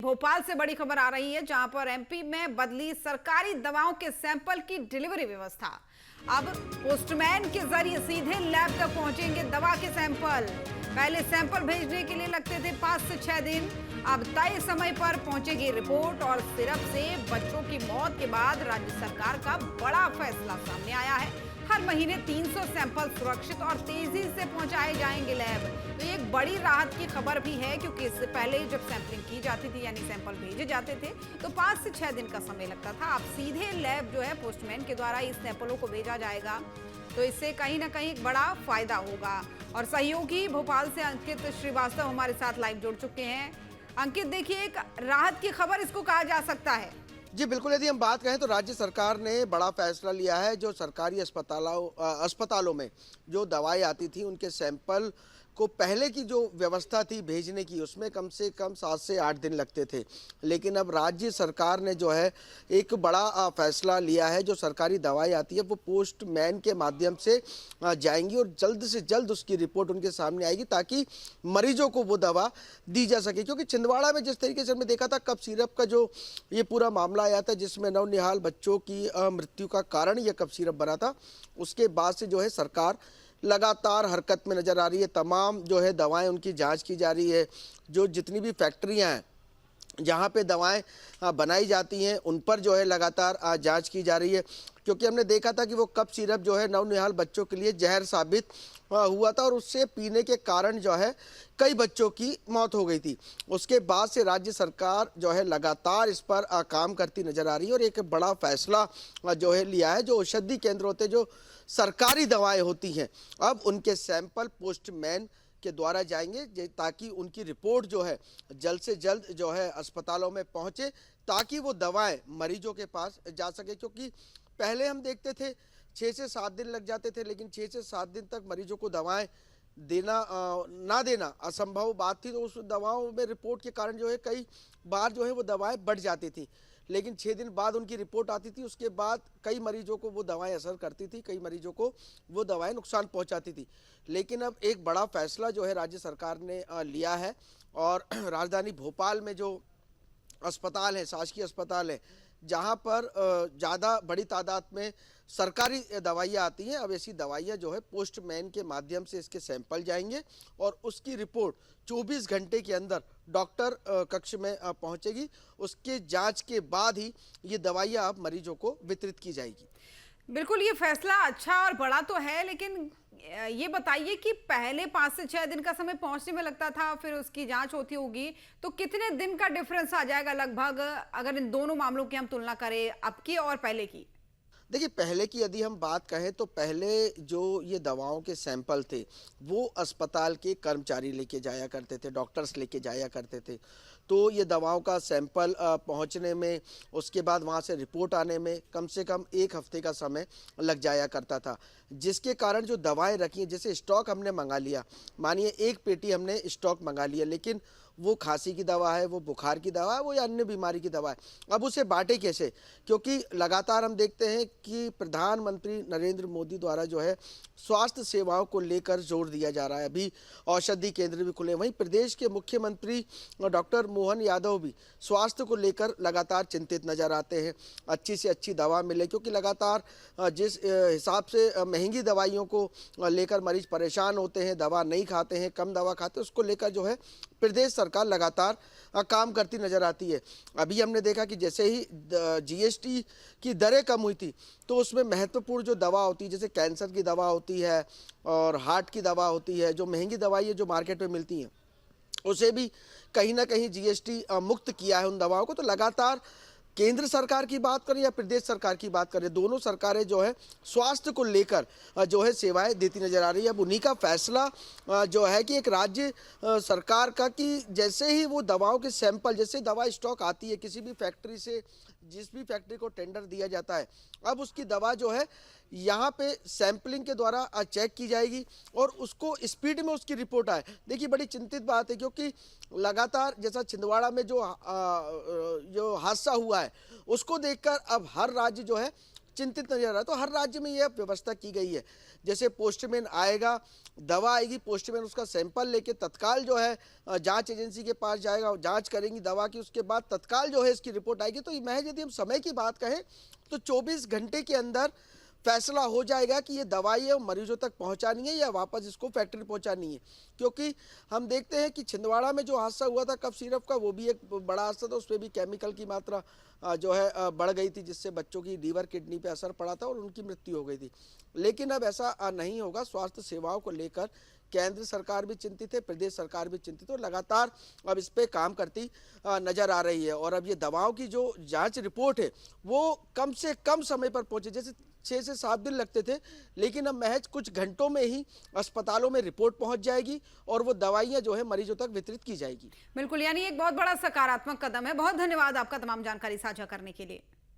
भोपाल से बड़ी खबर आ रही है, जहां पर एमपी में बदली सरकारी दवाओं के सैंपल की डिलीवरी व्यवस्था। अब पोस्टमैन के जरिए सीधे लैब तक पहुंचेंगे दवा के सैंपल। पहले सैंपल भेजने के लिए लगते थे 5 से 6 दिन, अब तय समय पर पहुंचेगी रिपोर्ट। और सिरप से बच्चों की मौत के बाद राज्य सरकार का बड़ा फैसला सामने आया है। हर महीने 300 सैंपल सुरक्षित और तेजी से पहुंचाए जाएंगे लैब। तो ये एक बड़ी राहत की खबर भी है, क्योंकि इससे पहले जब सैंपलिंग की जाती थी यानी सैंपल भेजे जाते थे तो 5 से 6 दिन का समय लगता था। अब सीधे लैब जो है पोस्टमैन के द्वारा इस सैंपलों को भेजा जाएगा, तो इससे कहीं ना कहीं एक बड़ा फायदा होगा। और सहयोगी भोपाल से अंकित श्रीवास्तव हमारे साथ लाइव जुड़ चुके हैं। अंकित, देखिए, एक राहत की खबर इसको कहा जा सकता है। जी बिल्कुल, यदि हम बात करें तो राज्य सरकार ने बड़ा फैसला लिया है। जो सरकारी अस्पतालों में जो दवाई आती थी उनके सैंपल को पहले की जो व्यवस्था थी भेजने की, उसमें कम से कम 7 से 8 दिन लगते थे। लेकिन अब राज्य सरकार ने जो है एक बड़ा फैसला लिया है। जो सरकारी दवाई आती है वो पोस्टमैन के माध्यम से जाएंगी और जल्द से जल्द उसकी रिपोर्ट उनके सामने आएगी, ताकि मरीजों को वो दवा दी जा सके। क्योंकि छिंदवाड़ा में जिस तरीके से हमने देखा था कफ सिरप का जो ये पूरा मामला आया था, जिसमें नवनिहाल बच्चों की मृत्यु का कारण यह कफ सिरप बना था, उसके बाद से जो है सरकार लगातार हरकत में नजर आ रही है। तमाम जो है दवाएं उनकी जांच की जा रही है। जो जितनी भी फैक्ट्रियां हैं जहां पे दवाएं बनाई जाती हैं उन पर जो है लगातार जांच की जा रही है। क्योंकि हमने देखा था कि वो कफ सिरप जो है नवनिहाल बच्चों के लिए जहर साबित हुआ था और उससे पीने के कारण जो है कई बच्चों की मौत हो गई थी। उसके बाद से राज्य सरकार जो है लगातार इस पर काम करती नजर आ रही है और एक बड़ा फैसला जो है लिया है। जो औषधि केंद्र होते हैं, जो सरकारी दवाएं होती हैं, अब उनके सैंपल पोस्टमैन के द्वारा जाएंगे, ताकि उनकी रिपोर्ट जो है जल्द से जल्द जो है अस्पतालों में पहुंचे, ताकि वो दवाएं मरीजों के पास जा सके। क्योंकि पहले हम देखते थे 6 से 7 दिन लग जाते थे, लेकिन 6 से 7 दिन तक मरीजों को दवाएं देना ना देना असंभव बात थी। तो उस दवाओं में रिपोर्ट के कारण जो है कई बार जो है वो दवाएं बढ़ जाती थी, लेकिन 6 दिन बाद उनकी रिपोर्ट आती थी। उसके बाद कई मरीजों को वो दवाएं असर करती थी, कई मरीजों को वो दवाएं नुकसान पहुंचाती थी। लेकिन अब एक बड़ा फैसला जो है राज्य सरकार ने लिया है और राजधानी भोपाल में जो अस्पताल है, शासकीय अस्पताल है, जहां पर ज़्यादा बड़ी तादाद में सरकारी दवाइयाँ आती हैं, अब ऐसी दवाइयाँ जो है पोस्टमैन के माध्यम से इसके सैंपल जाएंगे और उसकी रिपोर्ट 24 घंटे के अंदर डॉक्टर कक्ष में पहुंचेगी। उसके जांच के बाद ही ये दवाइयाँ अब मरीजों को वितरित की जाएगी। बिल्कुल, ये फैसला अच्छा और बड़ा तो है, लेकिन ये बताइए कि पहले 5 से 6 दिन का समय पहुंचने में लगता था, फिर उसकी जांच होती होगी, तो कितने दिन का डिफरेंस आ जाएगा लगभग, अगर इन दोनों मामलों की हम तुलना करें, अब की और पहले की? देखिए, पहले की यदि हम बात कहें तो पहले जो ये दवाओं के सैंपल थे वो अस्पताल के कर्मचारी लेके जाया करते थे, डॉक्टर्स लेके जाया करते थे। तो ये दवाओं का सैंपल पहुंचने में, उसके बाद वहां से रिपोर्ट आने में कम से कम 1 हफ्ते का समय लग जाया करता था। जिसके कारण जो दवाएं रखी हैं, जैसे स्टॉक हमने मंगा लिया, मानिए 1 पेटी हमने स्टॉक मंगा लिया, लेकिन वो खांसी की दवा है, वो बुखार की दवा है, वो या अन्य बीमारी की दवा है, अब उसे बांटे कैसे? क्योंकि लगातार हम देखते हैं कि प्रधानमंत्री नरेंद्र मोदी द्वारा जो है स्वास्थ्य सेवाओं को लेकर जोर दिया जा रहा है। अभी औषधि केंद्र भी खुले, वहीं प्रदेश के मुख्यमंत्री डॉक्टर मोहन यादव भी स्वास्थ्य को लेकर लगातार चिंतित नजर आते हैं। अच्छी से अच्छी दवा मिले, क्योंकि लगातार जिस हिसाब से महंगी दवाइयों को लेकर मरीज परेशान होते हैं, दवा नहीं खाते हैं, कम दवा खाते हैं, उसको लेकर जो है प्रदेश सरकार लगातार काम करती नजर आती है। अभी हमने देखा कि जैसे ही जीएसटी की दरें कम हुई थी, तो उसमें महत्वपूर्ण जो दवा होती है, जैसे कैंसर की दवा होती है और हार्ट की दवा होती है, जो महंगी दवाई है जो मार्केट में मिलती हैं, उसे भी कहीं ना कहीं जीएसटी मुक्त किया है उन दवाओं को। तो लगातार केंद्र सरकार की बात करें या प्रदेश सरकार की बात करें, दोनों सरकारें जो है स्वास्थ्य को लेकर जो है सेवाएं देती नजर आ रही है। अब उन्हीं का फैसला जो है कि एक राज्य सरकार का, कि जैसे ही वो दवाओं के सैंपल, जैसे दवा स्टॉक आती है किसी भी फैक्ट्री से, जिस भी फैक्ट्री को टेंडर दिया जाता है, अब उसकी दवा जो है यहाँ पे सैंपलिंग के द्वारा चेक की जाएगी और उसको स्पीड में उसकी रिपोर्ट आए। देखिए, बड़ी चिंतित बात है, क्योंकि लगातार जैसा छिंदवाड़ा में जो हादसा हुआ है, उसको देखकर अब हर राज्य जो है चिंतित नजर आ रहा है। तो हर राज्य में यह व्यवस्था की गई है, जैसे पोस्टमैन आएगा, दवा आएगी, पोस्टमैन उसका सैंपल लेके तत्काल जो है जांच एजेंसी के पास जाएगा, जांच करेंगी दवा की, उसके बाद तत्काल जो है इसकी रिपोर्ट आएगी। तो महज यदि हम समय की बात कहें तो 24 घंटे के अंदर फैसला हो जाएगा कि ये दवाई है मरीजों तक पहुंचानी है या वापस इसको फैक्ट्री पहुंचानी है। क्योंकि हम देखते हैं कि छिंदवाड़ा में जो हादसा हुआ था कफ सिरप का, वो भी एक बड़ा हादसा था, उसमें भी केमिकल की मात्रा जो है बढ़ गई थी, जिससे बच्चों की लीवर किडनी पे असर पड़ा था और उनकी मृत्यु हो गई थी। लेकिन अब ऐसा नहीं होगा। स्वास्थ्य सेवाओं को लेकर केंद्र सरकार भी चिंतित है, प्रदेश सरकार भी चिंतित है और लगातार अब इस पे काम करती नजर आ रही है। और अब ये दवाओं की जो जांच रिपोर्ट है वो कम से कम समय पर पहुंचे, जैसे 6 से 7 दिन लगते थे, लेकिन अब महज कुछ घंटों में ही अस्पतालों में रिपोर्ट पहुंच जाएगी और वो दवाइयां जो है मरीजों तक वितरित की जाएगी। बिल्कुल, यानी एक बहुत बड़ा सकारात्मक कदम है। बहुत धन्यवाद आपका तमाम जानकारी साझा करने के लिए।